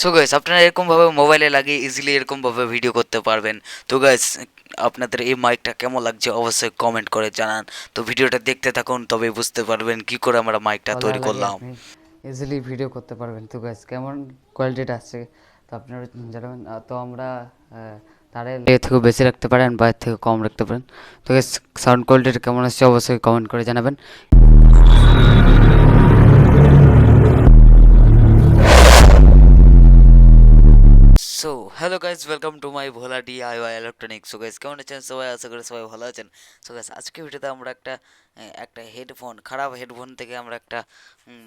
So guys আপনারা এরকমভাবে মোবাইলে লাগিয়ে ইজিলি এরকমভাবে ভিডিও করতে পারবেন। তো গাইস আপনাদের এই মাইকটা কেমন লাগছে অবশ্যই কমেন্ট করে জানান। তো ভিডিওটা দেখতে থাকুন, তবেই বুঝতে পারবেন কি করে আমরা মাইকটা গলায় তৈরি লাগিয়ে করলাম। আপনি ইজিলি ভিডিও করতে পারবেন। তো গাইস কেমন কোয়ালিটিটা আসছে তো আপনারা জানাবেন। তো আমরা তার এর থেকেও বেশি রাখতে পারেন বা এর থেকে কম রাখতে পারেন। তো গাইস সাউন্ড কোয়ালিটিটা কেমন আসছে অবশ্যই কমেন্ট করে জানাবেন। So hello guys, welcome to my Bhola DIY electronics. So guys কেমন আছেন সবাই? আশা করি সবাই ভালো আছেন। সো গাইস আজকে ভিডিওতে আমরা একটা হেডফোন, খারাপ হেডফোন থেকে আমরা একটা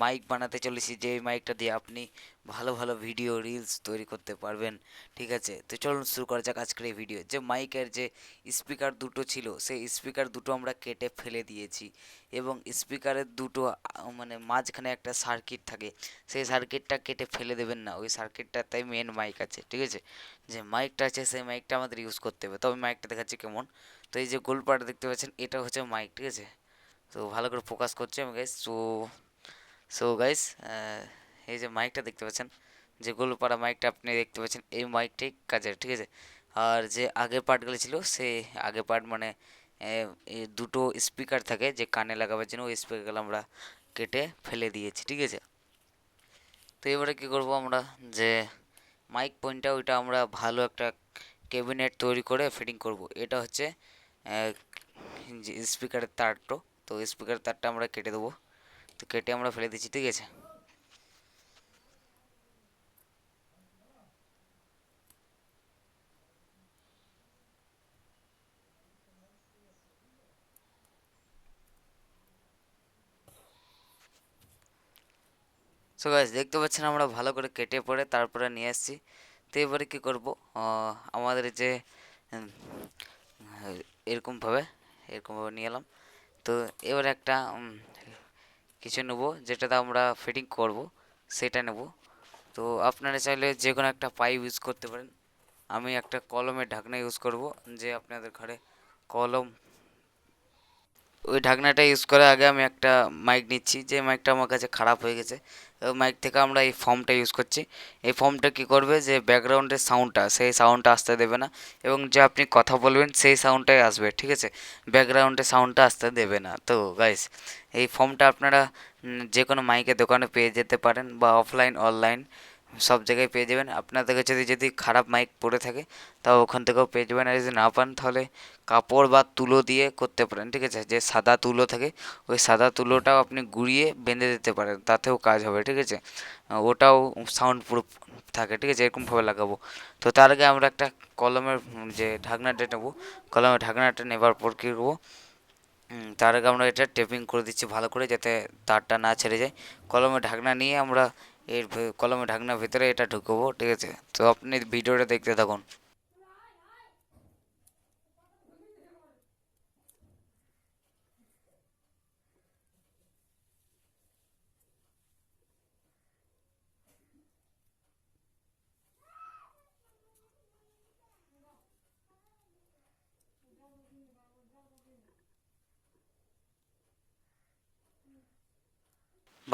মাইক বানাতে চলেছি, যে মাইকটা দিয়ে আপনি ভালো ভালো ভিডিও রিলস তৈরি করতে পারবেন। ঠিক আছে, তো চলুন শুরু করা যাক আজকের এই ভিডিও। যে মাইকের যে স্পিকার দুটো ছিল, সেই স্পিকার দুটো আমরা কেটে ফেলে দিয়েছি, এবং স্পিকারের দুটো মানে মাঝখানে একটা সার্কিট থাকে, সেই সার্কিটটা কেটে ফেলে দেবেন না, ওই সার্কিটটাতে মেন মাইক আছে। ঠিক আছে, যে মাইকটা আছে সেই মাইকটা আমাদের ইউজ করতে হবে। তবে মাইকটা দেখাচ্ছি কেমন। তো এই যে গোলপাটা দেখতে পাচ্ছেন, এটা হচ্ছে মাইক। ঠিক আছে, তো ভালো করে ফোকাস করছি আমি গাইস। সো গাইস এই যে মাইকটা দেখতে পাচ্ছেন, যে গোলপাড়া মাইকটা আপনি দেখতে পাচ্ছেন, এই মাইকটাই কাজের। ঠিক আছে, আর যে আগের পার্টগুলো ছিল, সেই আগের পার্ট মানে এই দুটো স্পিকার থাকে যে কানে লাগাবার জন্য, ওই স্পিকারগুলো আমরা কেটে ফেলে দিয়েছি। ঠিক আছে, তো এবারে কি করব আমরা, যে মাইক পয়েন্টটা ওইটা আমরা ভালো একটা ক্যাবিনেট তৈরি করে ফিটিং করব। এটা হচ্ছে যে স্পিকারের তারটো, তো স্পিকারের তারটা আমরা কেটে দেবো। তো কেটে আমরা ফেলে দিচ্ছি। ঠিক আছে, সো গাইস দেখতে পাচ্ছেন আমরা ভালো করে কেটে পরে তারপরে নিয়ে আসছি। তো এবারে কি করব, আমাদের যে উম, এরকমভাবে এরকমভাবে নিয়ে এলাম। তো এবারে একটা কিছু নেবো যেটাতে আমরা ফিটিং করব, সেটা নেব। তো আপনারা চাইলে যে কোনো একটা পাইপ ইউজ করতে পারেন। আমি একটা কলমের ঢাকনা ইউজ করব, যে আপনাদের ঘরে কলম, ওই ঢাকনাটা ইউজ করে আগে আমি একটা মাইক নিচ্ছি, যে মাইকটা আমার কাছে খারাপ হয়ে গেছে। ওই মাইক থেকে আমরা এই ফর্মটা ইউজ করছি। এই ফর্মটা কি করবে, যে ব্যাকগ্রাউন্ডের সাউন্ডটা, সেই সাউন্ডটা আসতে দেবে না, এবং যে আপনি কথা বলবেন সেই সাউন্ডটাই আসবে। ঠিক আছে, ব্যাকগ্রাউন্ডের সাউন্ডটা আসতে দেবে না। তো গাইস এই ফর্মটা আপনারা যে কোনো মাইকের দোকানে পেয়ে যেতে পারেন, বা অফলাইন অনলাইন সব জায়গায় পেয়ে যাবেন। আপনাদের কাছে যদি যদি খারাপ মাইক পড়ে থাকে, তাও ওখান থেকেও পেয়ে যাবেন। আর যদি না পান, তাহলে কাপড় বা তুলো দিয়ে করতে পারেন। ঠিক আছে, যে সাদা তুলো থাকে, ওই সাদা তুলোটাও আপনি গুঁড়িয়ে বেঁধে দিতে পারেন, তাতেও কাজ হবে। ঠিক আছে, ওটাও সাউন্ড প্রুফ থাকে। ঠিক আছে, এরকমভাবে লাগাবো। তো তার আগে আমরা একটা কলমের যে ঢাকনাটা নেবো, কলমের ঢাকনাটা নেবার পর কী করবো, তার আগে আমরা এটা টেপিং করে দিচ্ছি ভালো করে, যাতে তারটা না ছেড়ে যায়। কলমের ঢাকনা নিয়ে আমরা কলমের ঢাকনার ভিতরে এটা ঢুকবো। ঠিক আছে, তো আপনি ভিডিওটা দেখতে থাকুন।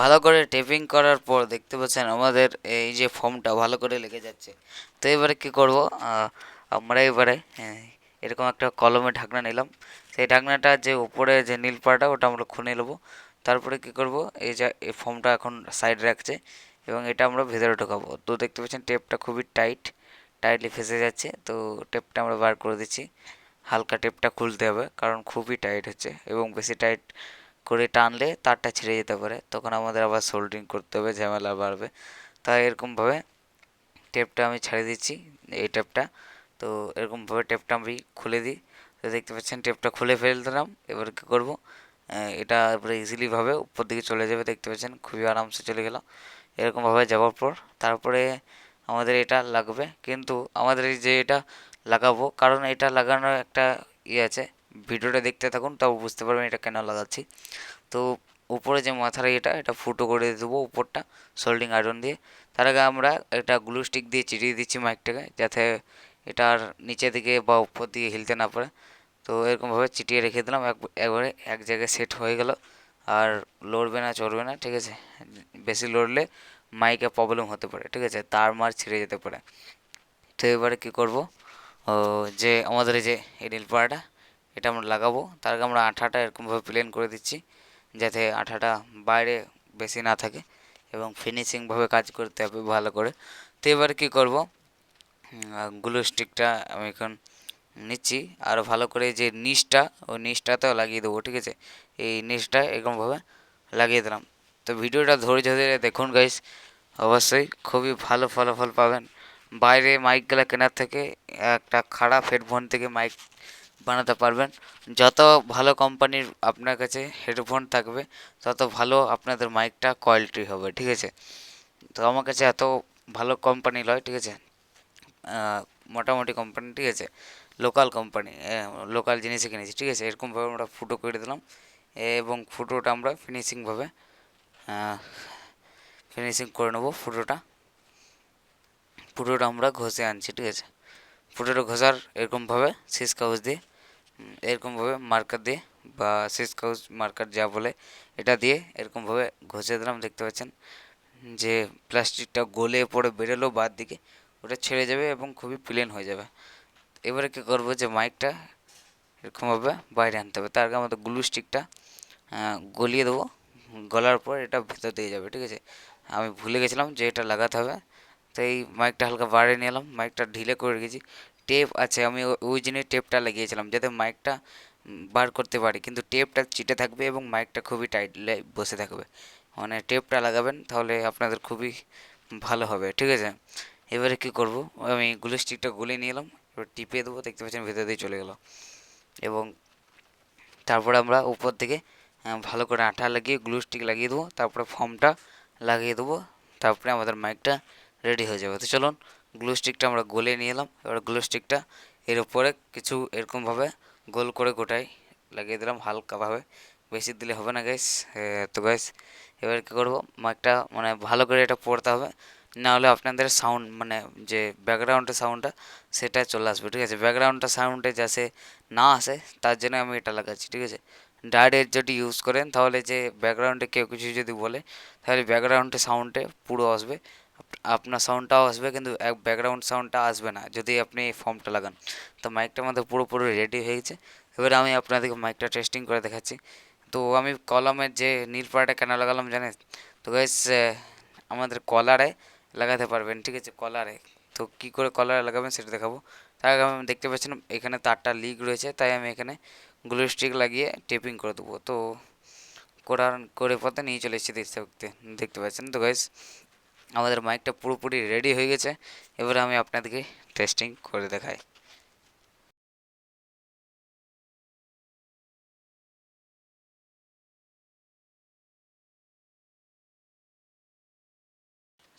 ভালো করে টেপিং করার পর দেখতে পাচ্ছেন আমাদের এই যে ফর্মটা ভালো করে লেগে যাচ্ছে। তো এবারে কি করব, আমরা এবারে এরকম একটা কলমের ঢাকনা নিলাম। সেই ঢাকনাটা যে উপরে যে নীল পাড়টা, ওটা আমরা খুলে নেবো। তারপরে কি করব, এই যে এই ফর্মটা এখন সাইডে রাখছে, এবং এটা আমরা ভেতরে ঢোকাবো। তো দেখতে পাচ্ছেন টেপটা খুবই টাইটলি ফেসে যাচ্ছে। তো টেপটা আমরা বার করে দিচ্ছি। হালকা টেপটা খুলতে হবে, কারণ খুবই টাইট হচ্ছে, এবং বেশি টাইট করে টানলে তারটা ছিঁড়ে যেতে পারে, তখন আমাদের আবার সোল্ডারিং করতে হবে, ঝামেলা বাড়বে। তাই এরকমভাবে টেপটা আমি ছাড়িয়ে দিচ্ছি, এই টেপটা। তো এরকমভাবে টেপটা আমি খুলে দিই। তো দেখতে পাচ্ছেন টেপটা খুলে ফেললাম। এবার কী করবো, এটা এবারে ইজিলিভাবে উপর দিকে চলে যাবে। দেখতে পাচ্ছেন খুবই আরামসে চলে গেল। এরকমভাবে যাওয়ার পর তারপরে আমাদের এটা লাগবে, কিন্তু আমাদের এই যে এটা লাগাবো, কারণ এটা লাগানোর একটা ইয়ে আছে। ভিডিওটা দেখতে থাকুন, তাও বুঝতে পারবেন এটা কেন লাগাচ্ছি। তো উপরে যে মাথার এটা ফুটো করে দেবো উপরটা সোল্ডিং আয়রন দিয়ে। তার আগে আমরা একটা গ্লু স্টিক দিয়ে চিটিয়ে দিচ্ছি মাইকটাকে, যাতে এটার নিচে দিকে বা উপর দিকে হিলতে না পারে। তো এরকমভাবে চিটিয়ে রেখে দিলাম, একবারে এক জায়গায় সেট হয়ে গেল, আর লড়বে না চড়বে না। ঠিক আছে, বেশি লড়লে মাইকে প্রবলেম হতে পারে, ঠিক আছে, তার মার ছিঁড়ে যেতে পারে। তো এবারে কী করব, ও যে আমাদের এই যে এই নীলপাড়াটা, এটা আমরা লাগাবো। তার আগে আমরা আঠাটা এরকমভাবে প্লেন করে দিচ্ছি যাতে আঠাটা বাইরে বেশি না থাকে এবং ফিনিশিংভাবে কাজ করতে হবে ভালো করে। তো এবারে কী করব, গ্লু স্টিকটা আমি এখন নিচ্ছি আর ভালো করে যে নিচটা, ওই নিচটাতেও লাগিয়ে দেবো, ঠিক আছে। এই নিচটা এরকমভাবে লাগিয়ে দিলাম। তো ভিডিওটা ধৈর্য ধরে দেখুন গাইস, অবশ্যই খুবই ভালো ফলাফল পাবেন। বাইরে মাইকগুলো কেনার থেকে একটা খারাপ হেডফোন থেকে মাইক বানাতে পারবেন। যত ভালো কোম্পানির আপনার কাছে হেডফোন থাকবে তত ভালো আপনাদের মাইকটা কোয়ালিটি হবে, ঠিক আছে। তো আমার কাছে এত ভালো কোম্পানি নয়, ঠিক আছে, মোটামুটি কোম্পানি, ঠিক আছে, লোকাল কোম্পানি, লোকাল জিনিসে কিনেছি, ঠিক আছে। এরকমভাবে আমরা ফুটো করে দিলাম এবং ফুটোটা আমরা ফিনিশিংভাবে ফিনিশিং করে নেবো। ফুটোটা আমরা ঘষে আনছি, ঠিক আছে। ফুটোটা ঘষার এরকমভাবে সিস কাগজ দিয়ে, এরকমভাবে মার্কার দিয়ে বা সিস কাগজ মার্কার যা বলে এটা দিয়ে এরকমভাবে ঘষে দিলাম। দেখতে পাচ্ছেন যে প্লাস্টিকটা গলে পড়ে বেরোলো বাদ দিকে, ওটা ছেড়ে যাবে এবং খুবই প্লেন হয়ে যাবে। এবারে কী করবো, যে মাইকটা এরকমভাবে বাইরে আনতে হবে। তার আগে আমাদের গ্লু স্টিকটা গলিয়ে দেবো, গলার পর এটা ভেতর দিয়ে যাবে, ঠিক আছে। আমি ভুলে গেছিলাম যে এটা লাগাতে হবে, তো এই মাইকটা হালকা বাইরে নিয়ে এলাম, মাইকটা ঢিলে করে রেখেছি। টেপ আছে, আমি ওই জন্যই টেপটা লাগিয়েছিলাম যাতে মাইকটা বার করতে পারি, কিন্তু টেপটা চিটে থাকবে এবং মাইকটা খুবই টাইটলি বসে থাকবে। মানে টেপটা লাগাবেন তাহলে আপনাদের খুবই ভালো হবে, ঠিক আছে। এবারে কী করব, আমি গ্লু স্টিকটা গলিয়ে নিয়ে এলাম, এবার টিপে দেবো, দেখতে পাচ্ছেন ভেতর দিয়ে চলে গেল। এবং তারপরে আমরা উপর থেকে ভালো করে আঠা লাগিয়ে গ্লু স্টিক লাগিয়ে দেবো, তারপরে ফর্মটা লাগিয়ে দেবো, তারপরে আমাদের মাইকটা রেডি হয়ে যাবে। তো চলুন, গ্লু স্টিকটা আমরা গলে নিয়ে এলাম। এবার গ্লু স্টিকটা এর উপরে কিছু এরকমভাবে গোল করে গোটাই লাগিয়ে দিলাম হালকাভাবে, বেশি দিলে হবে না গাইস। তো গাইস এবার কী করবো, মাইকটা মানে ভালো করে এটা পড়তে হবে, না হলে আপনাদের সাউন্ড মানে যে ব্যাকগ্রাউন্ডের সাউন্ডটা সেটা চলে আসবে, ঠিক আছে। ব্যাকগ্রাউন্ডটা সাউন্ডে যাতে না আসে তার জন্য আমি এটা লাগাচ্ছি, ঠিক আছে। ডাইরেক্ট যদি ইউজ করেন তাহলে যে ব্যাকগ্রাউন্ডে কেউ কিছু যদি বলে তাহলে ব্যাকগ্রাউন্ডে সাউন্ডে পুরো আসবে, আপনার সাউন্ডটাও আসবে, কিন্তু এক ব্যাকগ্রাউন্ড সাউন্ডটা আসবে না যদি আপনি এই ফর্মটা লাগান। তো মাইকটা আমাদের পুরোপুরি রেডি হয়ে গেছে। এবারে আমি আপনাদেরকে মাইকটা টেস্টিং করে দেখাচ্ছি। তো আমি কলমের যে নীল পাড়াটা কেন লাগালাম জানেন তো গাইস, আমাদের কলারে লাগাতে পারবেন, ঠিক আছে, কলারে। তো কী করে কলারে লাগাবেন সেটা দেখাবো। তার আগে আমি দেখতে পাচ্ছেন এখানে তারটা লিক রয়েছে, তাই আমি এখানে গ্লু স্টিক লাগিয়ে টেপিং করে দেবো। তো করে পথে নিয়ে চলে এসেছি, দেখতে পাচ্ছেন। তো গাইস আমাদের মাইকটা পুরোপুরি রেডি হয়ে গেছে। এবারে আমি আপনাদেরকে টেস্টিং করে দেখাই।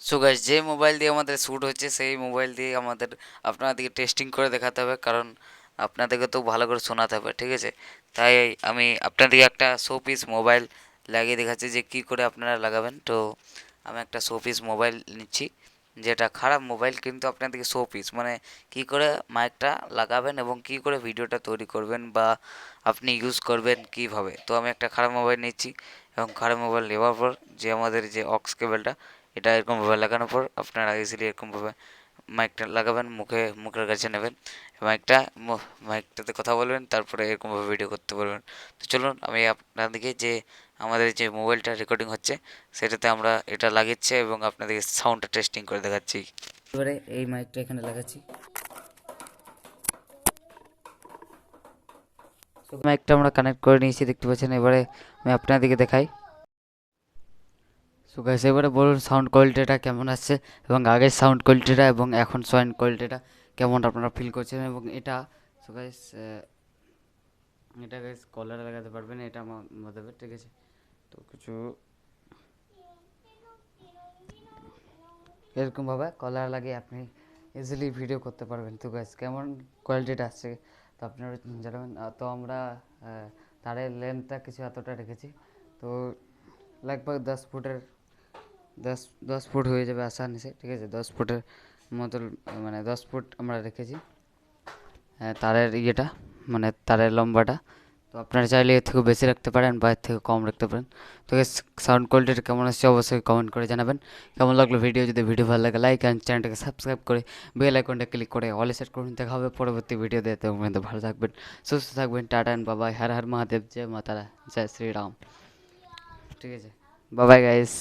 সো গাইস, যে মোবাইল দিয়ে আমাদের শ্যুট হচ্ছে সেই মোবাইল দিয়ে আমাদের আপনাদেরকে টেস্টিং করে দেখাতে হবে, কারণ আপনাদেরকে তো ভালো করে শোনাতে হবে, ঠিক আছে। তাই আমি আপনাদেরকে একটা শো পিস মোবাইল লাগিয়ে দেখাচ্ছি যে কী করে আপনারা লাগাবেন। তো আমি একটা শো পিস মোবাইল নিচ্ছি, যেটা খারাপ মোবাইল কিন্তু আপনাদেরকে শো পিস মানে কী করে মাইকটা লাগাবেন এবং কী করে ভিডিওটা তৈরি করবেন বা আপনি ইউজ করবেন কীভাবে। তো আমি একটা খারাপ মোবাইল নিচ্ছি এবং খারাপ মোবাইল নেওয়ার পর যে আমাদের যে অক্স কেবলটা, এটা এরকমভাবে লাগানোর পর আপনারা ইজিলি এরকমভাবে মাইকটা লাগাবেন, মুখের কাছে নেবেন, মাইকটা মাইকটাতে কথা বলবেন, তারপরে এরকমভাবে ভিডিও করতে পারবেন। তো চলুন আমি আপনাদেরকে যে আমাদের যে মোবাইলটা রেকর্ডিং হচ্ছে সেটাতে আমরা এটা লাগিয়েছি এবং আপনাদেরকে সাউন্ডটা টেস্টিং করে দেখাচ্ছি। এবারে এই মাইকটা এখানে লাগাচ্ছি, মাইকটা আমরা কানেক্ট করে নিয়েছি, দেখতে পাচ্ছেন। এবারে আমি আপনাদেরকে দেখাই। সো গাইস এবারে বলুন সাউন্ড কোয়ালিটিটা কেমন আসছে এবং আগের সাউন্ড কোয়ালিটিটা এবং এখন সাউন্ড কোয়ালিটিটা কেমন আপনারা ফিল করছেন। এবং এটা সো গাইস এটা গাইস কলারে লাগাতে পারবেন, এটা দেবে, ঠিক আছে। তো কিছু এরকমভাবে কলার লাগিয়ে আপনি ইজিলি ভিডিও করতে পারবেন। তো গাইস কেমন কোয়ালিটিটা আসছে তো আপনারা জানাবেন। তো আমরা তারের লেন্থটা কিছু এতটা রেখেছি, তো लगभग 10 ফুটের 10 ফুট হয়ে যাবে আসানি সে, ঠিক আছে। 10 ফুটের মতো মানে 10 ফুট আমরা রেখেছি তারের ইয়েটা, মানে তারের লম্বাটা। তো আপনারা চাইলে এর থেকেও বেশি রাখতে পারেন বা এর থেকে কম রাখতে পারেন। তো গাইস সাউন্ড কোয়ালিটিটা কেমন আসছে অবশ্যই কমেন্ট করে জানাবেন। কেমন লাগলো ভিডিও, যদি ভিডিও ভালো লাগে লাইক অ্যান্ড চ্যানেলটাকে সাবস্ক্রাইব করে বেল আইকনটা ক্লিক করে অলে সেট করুন। দেখা হবে পরবর্তী ভিডিও দিয়ে, তো ভালো থাকবেন, সুস্থ থাকবেন। টাটা অ্যান্ড বাবাই, হর হর মহাদেব, জয় মাতারা, জয় শ্রীরাম। ঠিক আছে, বাবাই গাইস।